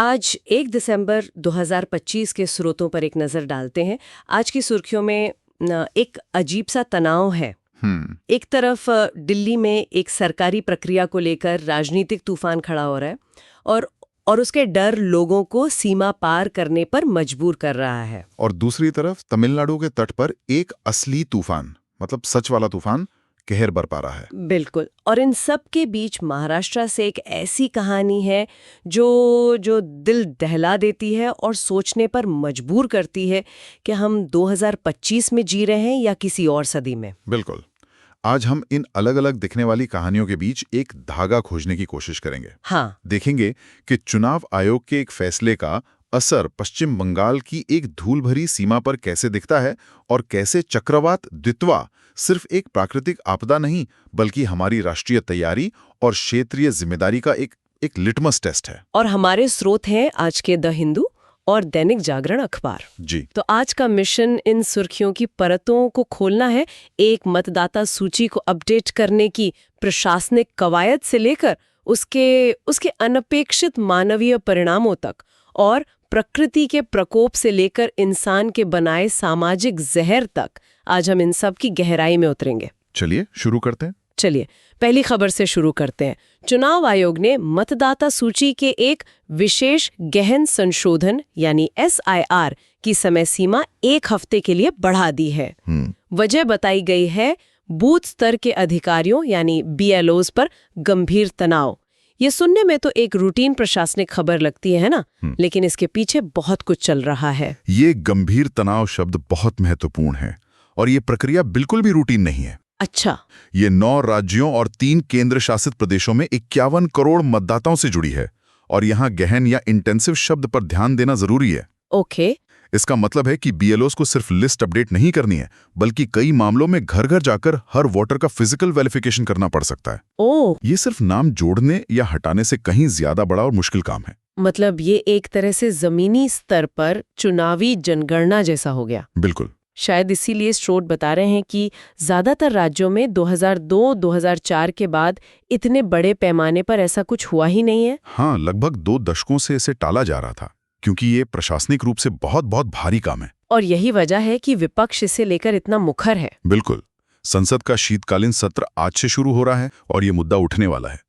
आज 1 दिसंबर 2025 के स्रोतों पर एक नज़र डालते हैं। आज की सुर्खियों में एक अजीब सा तनाव है। एक तरफ दिल्ली में एक सरकारी प्रक्रिया को लेकर राजनीतिक तूफान खड़ा हो रहा है और उसके डर लोगों को सीमा पार करने पर मजबूर कर रहा है। और दूसरी तरफ तमिलनाडु के तट पर एक असली तूफान, मतलब सच वाला तूफान कहर बरपा रहा है। बिल्कुल। और इन सब के बीच महाराष्ट्र से एक ऐसी कहानी है जो दिल दहला देती है और सोचने पर मजबूर करती है कि हम 2025 में जी रहे हैं या किसी और सदी में। बिल्कुल। आज हम इन अलग अलग दिखने वाली कहानियों के बीच एक धागा खोजने की कोशिश करेंगे। हाँ, देखेंगे कि चुनाव आयोग के एक फैसले का असर पश्चिम बंगाल की एक धूल भरी सीमा पर कैसे दिखता है और कैसे चक्रवात द्वित्वा सिर्फ एक प्राकृतिक आपदा नहीं बल्कि हमारी राष्ट्रीय तैयारी और क्षेत्रीय जिम्मेदारी का एक लिटमस टेस्ट है। और हमारे स्रोत हैं आज के द हिंदू और दैनिक जागरण अखबार। जी। तो आज का मिशन इन सुर्खियों की परतों को खोलना है, एक मतदाता सूची को अपडेट करने की प्रशासनिक कवायद से लेकर उसके अनपेक्षित मानवीय परिणामों तक, और प्रकृति के प्रकोप से लेकर इंसान के बनाए सामाजिक जहर तक। आज हम इन सब की गहराई में उतरेंगे। चलिए शुरू करते हैं। चलिए पहली खबर से शुरू करते हैं। चुनाव आयोग ने मतदाता सूची के एक विशेष गहन संशोधन यानी SIR की समय सीमा 1 हफ्ते के लिए बढ़ा दी है। वजह बताई गई है बूथ स्तर के अधिकारियों यानी BLOs पर गंभीर तनाव। ये सुनने में तो एक रूटीन प्रशासनिक खबर लगती है ना, लेकिन इसके पीछे बहुत कुछ चल रहा है। ये गंभीर तनाव शब्द बहुत महत्वपूर्ण है और ये प्रक्रिया बिल्कुल भी रूटीन नहीं है। अच्छा। ये 9 राज्यों और 3 केंद्र शासित प्रदेशों में 51 करोड़ मतदाताओं से जुड़ी है और यहाँ गहन या इंटेंसिव शब्द पर ध्यान देना जरूरी है। ओके। इसका मतलब है कि BLOs को सिर्फ लिस्ट अपडेट नहीं करनी है बल्कि कई मामलों में घर घर जाकर हर वोटर का फिजिकल वेरिफिकेशन करना पड़ सकता है। ओह, ये सिर्फ नाम जोड़ने या हटाने से कहीं ज्यादा बड़ा और मुश्किल काम है। मतलब ये एक तरह से जमीनी स्तर पर चुनावी जनगणना जैसा हो गया। बिल्कुल। शायद इसीलिए स्रोत बता रहे हैं कि ज्यादातर राज्यों में 2002-2004 के बाद इतने बड़े पैमाने पर ऐसा कुछ हुआ ही नहीं है। हाँ, लगभग 2 दशकों से इसे टाला जा रहा था क्योंकि ये प्रशासनिक रूप से बहुत बहुत भारी काम है। और यही वजह है कि विपक्ष इसे लेकर इतना मुखर है। बिल्कुल। संसद का शीतकालीन सत्र आज से शुरू हो रहा है और ये मुद्दा उठने वाला है।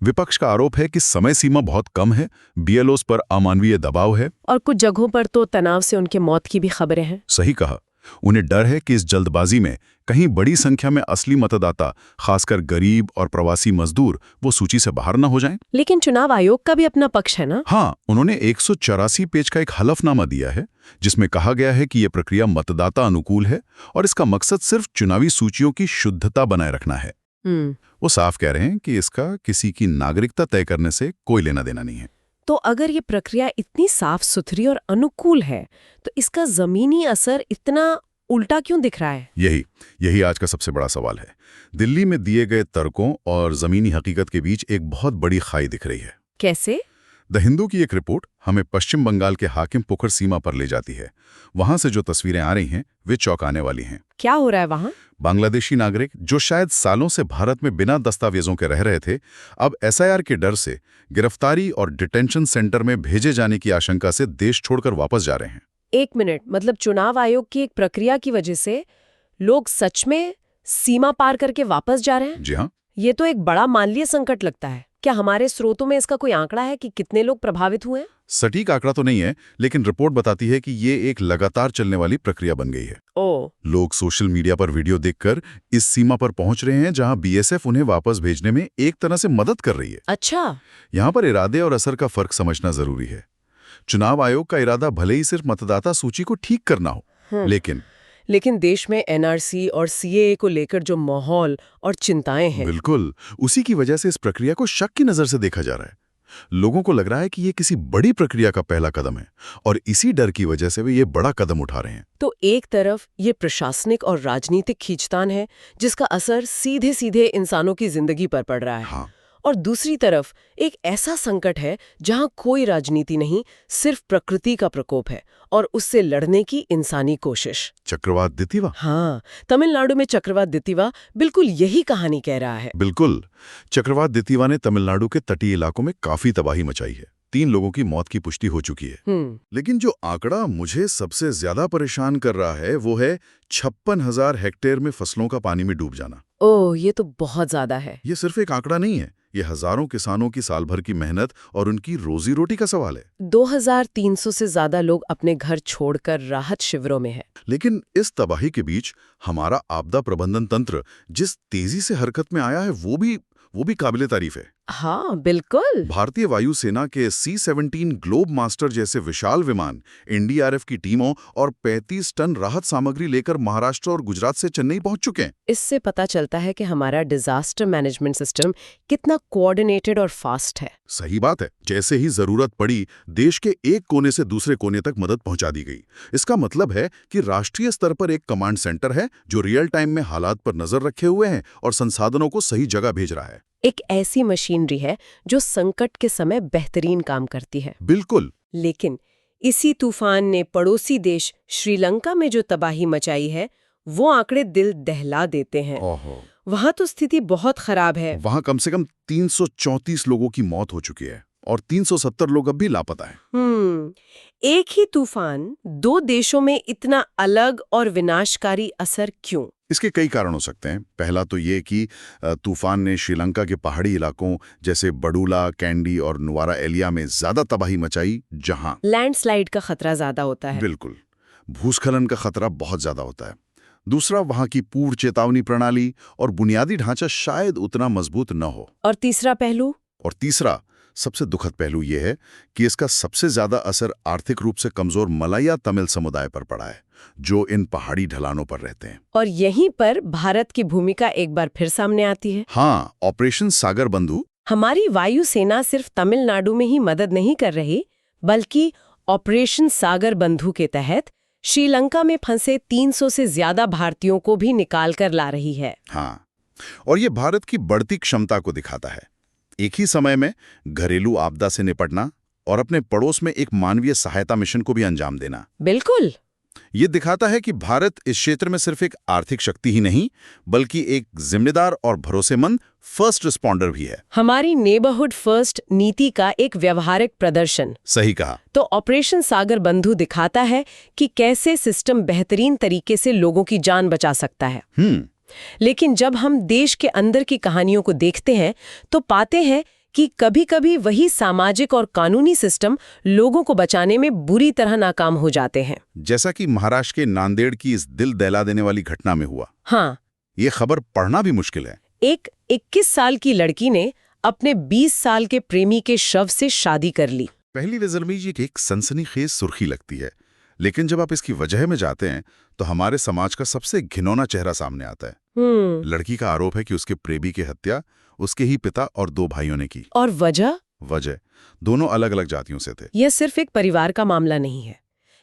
विपक्ष का आरोप है कि समय सीमा बहुत कम है, BLOs पर अमानवीय दबाव है और कुछ जगहों पर तो तनाव से उनके मौत की भी खबरें हैं। सही कहा। उन्हें डर है कि इस जल्दबाजी में कहीं बड़ी संख्या में असली मतदाता, खासकर गरीब और प्रवासी मजदूर, वो सूची से बाहर न हो जाएं। लेकिन चुनाव आयोग का भी अपना पक्ष है ना? हाँ, उन्होंने 184 पेज का एक हलफनामा दिया है जिसमें कहा गया है कि यह प्रक्रिया मतदाता अनुकूल है और इसका मकसद सिर्फ चुनावी सूचियों की शुद्धता बनाए रखना है। वो साफ कह रहे हैं कि इसका किसी की नागरिकता तय करने से कोई लेना देना नहीं है। तो अगर ये प्रक्रिया इतनी साफ सुथरी और अनुकूल है तो इसका जमीनी असर इतना उल्टा क्यों दिख रहा है? यही आज का सबसे बड़ा सवाल है। दिल्ली में दिए गए तर्कों और जमीनी हकीकत के बीच एक बहुत बड़ी खाई दिख रही है। कैसे? द हिंदू की एक रिपोर्ट हमें पश्चिम बंगाल के हाकिम पुखर सीमा पर ले जाती है। वहां से जो तस्वीरें आ रही हैं वे चौंकाने वाली हैं। क्या हो रहा है वहां? बांग्लादेशी नागरिक जो शायद सालों से भारत में बिना दस्तावेजों के रह रहे थे, अब SIR के डर से गिरफ्तारी और डिटेंशन सेंटर में भेजे जाने की आशंका से देश छोड़कर वापस जा रहे हैं। 1 मिनट, मतलब चुनाव आयोग की एक प्रक्रिया की वजह से लोग सच में सीमा पार करके वापस जा रहे हैं? जी हाँ। ये तो एक बड़ा मानवीय संकट लगता है। क्या हमारे स्रोतों में इसका कोई आंकड़ा है कि कितने लोग प्रभावित हुए हैं? सटीक आंकड़ा तो नहीं है, लेकिन रिपोर्ट बताती है कि ये एक लगातार चलने वाली प्रक्रिया बन गई है। लोग सोशल मीडिया पर वीडियो देखकर इस सीमा पर पहुंच रहे हैं जहां BSF उन्हें वापस भेजने में एक तरह से मदद कर रही है। अच्छा। यहाँ पर इरादे और असर का फर्क समझना जरूरी है। चुनाव आयोग का इरादा भले ही सिर्फ मतदाता सूची को ठीक करना हो, लेकिन देश में NRC और CAA को लेकर जो माहौल और चिंताएं हैं, बिल्कुल उसी की वजह से इस प्रक्रिया को शक की नजर से देखा जा रहा है। लोगों को लग रहा है कि ये किसी बड़ी प्रक्रिया का पहला कदम है और इसी डर की वजह से वे ये बड़ा कदम उठा रहे हैं। तो एक तरफ ये प्रशासनिक और राजनीतिक खींचतान है जिसका असर सीधे सीधे इंसानों की जिंदगी पर पड़ रहा है। हाँ। और दूसरी तरफ एक ऐसा संकट है जहां कोई राजनीति नहीं, सिर्फ प्रकृति का प्रकोप है और उससे लड़ने की इंसानी कोशिश। चक्रवात दितिवा। हाँ, तमिलनाडु में चक्रवात दितिवा बिल्कुल यही कहानी कह रहा है। बिल्कुल। चक्रवात दितिवा ने तमिलनाडु के तटीय इलाकों में काफी तबाही मचाई है। 3 लोगों की मौत की पुष्टि हो चुकी है। लेकिन जो आंकड़ा मुझे सबसे ज्यादा परेशान कर रहा है वो है 56,000 हेक्टेयर में फसलों का पानी में डूब जाना। ओह, ये तो बहुत ज्यादा है। ये सिर्फ एक आंकड़ा नहीं है, ये हजारों किसानों की साल भर की मेहनत और उनकी रोजी रोटी का सवाल है। 2300 से ज्यादा लोग अपने घर छोड़कर राहत शिविरों में हैं। लेकिन इस तबाही के बीच हमारा आपदा प्रबंधन तंत्र जिस तेजी से हरकत में आया है वो भी काबिले तारीफ है। हाँ, बिल्कुल। भारतीय वायुसेना के C-17 ग्लोब मास्टर जैसे विशाल विमान एनडीआरएफ की टीमों और 35 टन राहत सामग्री लेकर महाराष्ट्र और गुजरात से चेन्नई पहुंच चुके हैं। इससे पता चलता है कि हमारा डिजास्टर मैनेजमेंट सिस्टम कितना कोऑर्डिनेटेड और फास्ट है। सही बात है। जैसे ही जरूरत पड़ी देश के एक कोने से दूसरे कोने तक मदद पहुंचा दी गई। इसका मतलब है कि राष्ट्रीय स्तर पर एक कमांड सेंटर है जो रियल टाइम में हालात पर नजर रखे हुए हैं और संसाधनों को सही जगह भेज रहा है। एक ऐसी मशीनरी है जो संकट के समय बेहतरीन काम करती है। बिल्कुल। लेकिन इसी तूफान ने पड़ोसी देश श्रीलंका में जो तबाही मचाई है वो आंकड़े दिल दहला देते हैं। ओहो। वहां तो स्थिति बहुत खराब है। वहां कम से कम 334 लोगों की मौत हो चुकी है और 370 लोग अब भी लापता हैं। एक ही तूफान दो देशों में इतना अलग और विनाशकारी असर क्यों? इसके कई कारण हो सकते हैं। पहला तो ये कि तूफान ने श्रीलंका के पहाड़ी इलाकों जैसे बडूला, कैंडी और नुवारा एलिया में ज्यादा तबाही मचाई, जहां लैंडस्लाइड का खतरा ज्यादा होता है। बिल्कुल, भूस्खलन का खतरा बहुत ज्यादा होता है। दूसरा, वहां की पूर्व चेतावनी प्रणाली और बुनियादी ढांचा शायद उतना मजबूत न हो। और तीसरा, सबसे दुखद पहलू यह है कि इसका सबसे ज्यादा असर आर्थिक रूप से कमजोर मलया तमिल समुदाय पर पड़ा है, जो इन पहाड़ी ढलानों पर रहते हैं। और यहीं पर भारत की भूमिका एक बार फिर सामने आती है। हाँ, ऑपरेशन सागर बंधु। हमारी वायुसेना सिर्फ तमिलनाडु में ही मदद नहीं कर रही, बल्कि ऑपरेशन सागर बंधु के तहत श्रीलंका में फंसे 300 से ज्यादा भारतीयों को भी निकाल कर ला रही है। हाँ, और ये भारत की बढ़ती क्षमता को दिखाता है। एक ही समय में घरेलू आपदा से निपटना और अपने पड़ोस में एक मानवीय सहायता मिशन को भी अंजाम देना। बिल्कुल। ये दिखाता है कि भारत इस क्षेत्र में सिर्फ एक आर्थिक शक्ति ही नहीं, बल्कि एक जिम्मेदार और भरोसेमंद फर्स्ट रिस्पॉन्डर भी है। हमारी नेबरहुड फर्स्ट नीति का एक व्यवहारिक प्रदर्शन। सही कहा। तो ऑपरेशन सागर बंधु दिखाता है कि कैसे सिस्टम बेहतरीन तरीके से लोगों की जान बचा सकता है। लेकिन जब हम देश के अंदर की कहानियों को देखते हैं तो पाते हैं कि कभी-कभी वही सामाजिक और कानूनी सिस्टम लोगों को बचाने में बुरी तरह नाकाम हो जाते हैं। जैसा कि महाराष्ट्र के नांदेड़ की इस दिल दहला देने वाली घटना में हुआ। हाँ, ये खबर पढ़ना भी मुश्किल है। एक 21 साल की लड़की ने अपने 20 साल के प्रेमी के शव से शादी कर ली। पहली नजर में ये एक सनसनीखेज सुर्खी लगती है, लेकिन जब आप इसकी वजह में जाते हैं तो हमारे समाज का सबसे घिनौना चेहरा सामने आता है। लड़की का आरोप है कि उसके प्रेमी की हत्या उसके ही पिता और 2 भाइयों ने की। और वजह दोनों अलग अलग जातियों से थे। यह सिर्फ एक परिवार का मामला नहीं है।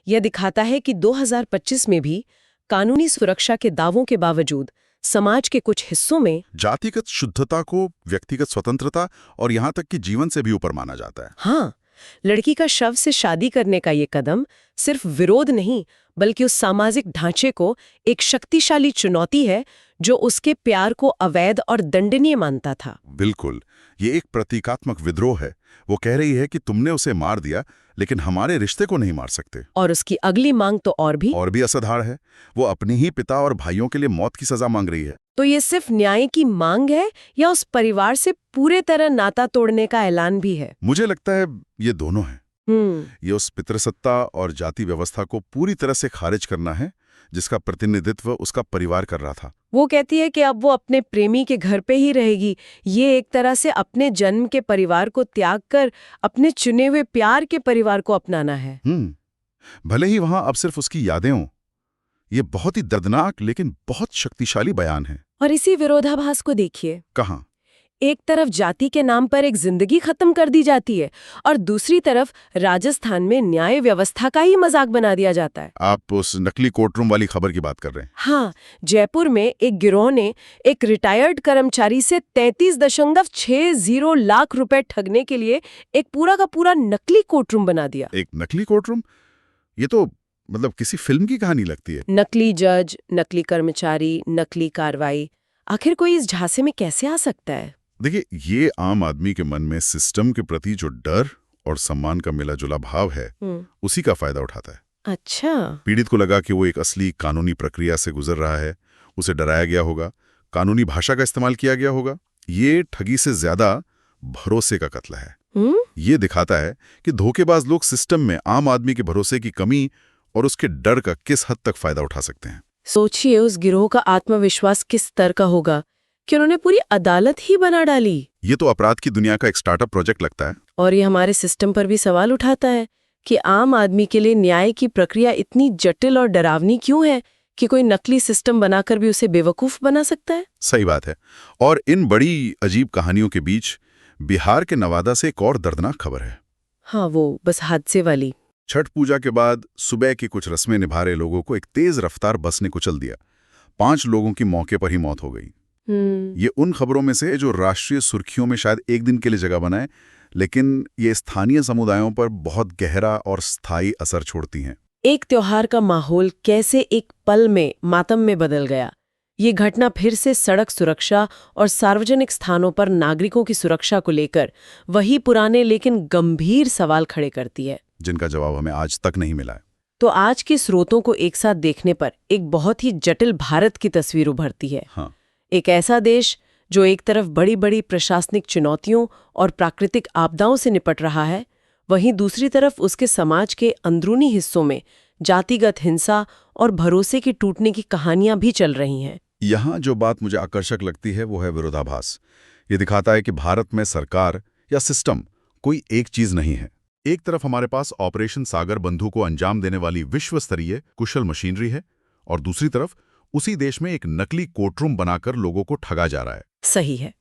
यह दिखाता है कि 2025 में भी कानूनी सुरक्षा के दावों के बावजूद समाज के कुछ हिस्सों में जातिगत शुद्धता को व्यक्तिगत स्वतंत्रता और यहाँ तक कि जीवन से भी ऊपर माना जाता है। हाँ, लड़की का शव से शादी करने का ये कदम सिर्फ विरोध नहीं, बल्कि उस सामाजिक ढांचे को एक शक्तिशाली चुनौती है जो उसके प्यार को अवैध और दंडनीय मानता था। बिल्कुल, ये एक प्रतीकात्मक विद्रोह है। वो कह रही है कि तुमने उसे मार दिया, लेकिन हमारे रिश्ते को नहीं मार सकते। और उसकी अगली मांग तो और भी असाधारण है। वो अपने ही पिता और भाइयों के लिए मौत की सजा मांग रही है। तो ये सिर्फ न्याय की मांग है या उस परिवार से पूरे तरह नाता तोड़ने का ऐलान भी है? मुझे लगता है ये दोनों है। ये उस पितृसत्ता और जाति व्यवस्था को पूरी तरह से खारिज करना है जिसका प्रतिनिधित्व उसका परिवार कर रहा था। वो कहती है कि अब वो अपने प्रेमी के घर पे ही रहेगी। ये एक तरह से अपने जन्म के परिवार को त्याग कर अपने चुने हुए प्यार के परिवार को अपनाना है। भले ही वहां अब सिर्फ उसकी यादें हों। ये बहुत ही दर्दनाक लेकिन बहुत शक्तिशाली बयान है। और इसी विरोधाभास को देखिए। कहाँ? एक तरफ जाति के नाम पर एक जिंदगी खत्म कर दी जाती है और दूसरी तरफ राजस्थान में न्याय व्यवस्था का ही मजाक बना दिया जाता है। आप उस नकली कोर्टरूम वाली खबर की बात कर रहे हैं? हाँ, जयपुर में एक गिरोह ने एक रिटायर्ड कर्मचारी से 33.60 लाख रुपए ठगने के लिए एक पूरा का पूरा नकली कोर्टरूम बना दिया। एक नकली कोर्टरूम? ये तो मतलब किसी फिल्म की कहानी लगती है। नकली जज, नकली कर्मचारी, नकली कार्रवाई। आखिर कोई इस झांसे में कैसे आ सकता है? देखिए, ये आम आदमी के मन में सिस्टम के प्रति जो डर और सम्मान का मिला जुला भाव है, उसी का फायदा उठाता है। अच्छा। पीड़ित को लगा कि वो एक असली कानूनी प्रक्रिया से गुजर रहा है, उसे डराया गया होगा, कानूनी भाषा का इस्तेमाल किया गया होगा। ये ठगी से ज्यादा भरोसे का कत्ल है। ये दिखाता है कि धोखेबाज लोग सिस्टम में आम आदमी के भरोसे की कमी और उसके डर का किस हद तक फायदा उठा सकते हैं। सोचिए उस गिरोह का आत्मविश्वास किस स्तर का होगा कि उन्होंने पूरी अदालत ही बना डाली। ये तो अपराध की दुनिया का एक स्टार्टअप प्रोजेक्ट लगता है। और ये हमारे सिस्टम पर भी सवाल उठाता है कि आम आदमी के लिए न्याय की प्रक्रिया इतनी जटिल और डरावनी क्यों है कि कोई नकली सिस्टम बनाकर भी उसे बेवकूफ बना सकता है। सही बात है। और इन बड़ी अजीब कहानियों के बीच बिहार के नवादा से एक और दर्दनाक खबर है। हाँ, वो बस हादसे वाली। छठ पूजा के बाद सुबह की कुछ रस्में निभा रहे लोगों को एक तेज रफ्तार बस ने कुचल दिया। 5 लोगों की मौके पर ही मौत हो गई। ये उन खबरों में से जो राष्ट्रीय सुर्खियों में शायद एक दिन के लिए जगह बनाए, लेकिन ये स्थानीय समुदायों पर बहुत गहरा और स्थायी असर छोड़ती हैं। एक त्योहार का माहौल कैसे एक पल में मातम में बदल गया। ये घटना फिर से सड़क सुरक्षा और सार्वजनिक स्थानों पर नागरिकों की सुरक्षा को लेकर वही पुराने लेकिन गंभीर सवाल खड़े करती है, जिनका जवाब हमें आज तक नहीं मिला है। तो आज के स्रोतों को एक साथ देखने पर एक बहुत ही जटिल भारत की तस्वीर उभरती है। हाँ। एक ऐसा देश जो एक तरफ बड़ी बड़ी प्रशासनिक चुनौतियों और प्राकृतिक आपदाओं से निपट रहा है, वहीं दूसरी तरफ उसके समाज के अंदरूनी हिस्सों में जातिगत हिंसा और भरोसे के टूटने की कहानियां भी चल रही हैं। यहाँ जो बात मुझे आकर्षक लगती है वो है विरोधाभास। ये दिखाता है कि भारत में सरकार या सिस्टम कोई एक चीज नहीं है। एक तरफ हमारे पास ऑपरेशन सागर बंधु को अंजाम देने वाली विश्व स्तरीय कुशल मशीनरी है, और दूसरी तरफ उसी देश में एक नकली कोर्टरूम बनाकर लोगों को ठगा जा रहा है। सही है।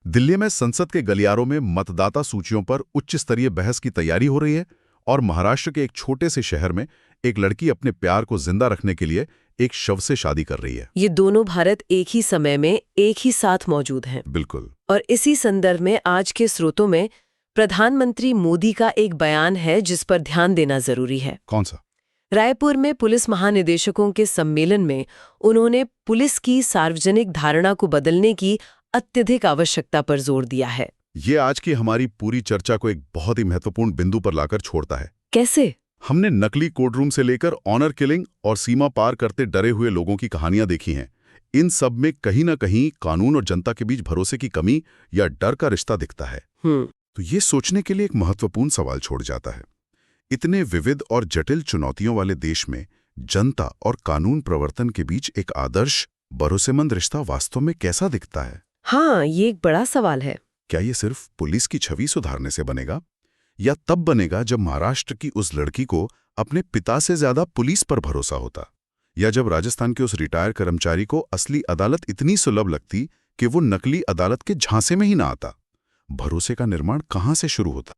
दिल्ली में संसद के गलियारों में मतदाता सूचियों पर उच्च स्तरीय बहस की तैयारी हो रही है, और महाराष्ट्र के एक छोटे से शहर में एक लड़की अपने प्यार को जिंदा रखने के लिए एक शव से शादी कर रही है। ये दोनों भारत एक ही समय में एक ही साथ मौजूद हैं। बिल्कुल। और इसी संदर्भ में आज के स्रोतों में प्रधानमंत्री मोदी का एक बयान है जिस पर ध्यान देना जरूरी है। कौन सा? रायपुर में पुलिस महानिदेशकों के सम्मेलन में उन्होंने पुलिस की सार्वजनिक धारणा को बदलने की अत्यधिक आवश्यकता पर जोर दिया है। ये आज की हमारी पूरी चर्चा को एक बहुत ही महत्वपूर्ण बिंदु पर लाकर छोड़ता है। कैसे? हमने नकली कोर्टरूम से लेकर ऑनर किलिंग और सीमा पार करते डरे हुए लोगों की कहानियां देखी हैं। इन सब में कहीं ना कहीं कानून और जनता के बीच भरोसे की कमी या डर का रिश्ता दिखता है। तो ये सोचने के लिए एक महत्वपूर्ण सवाल छोड़ जाता है, इतने विविध और जटिल चुनौतियों वाले देश में जनता और कानून प्रवर्तन के बीच एक आदर्श भरोसेमंद रिश्ता वास्तव में कैसा दिखता है? हाँ, ये एक बड़ा सवाल है। क्या ये सिर्फ पुलिस की छवि सुधारने से बनेगा, या तब बनेगा जब महाराष्ट्र की उस लड़की को अपने पिता से ज्यादा पुलिस पर भरोसा होता, या जब राजस्थान के उस रिटायर कर्मचारी को असली अदालत इतनी सुलभ लगती कि वो नकली अदालत के झांसे में ही ना आता? भरोसे का निर्माण कहां से शुरू होता?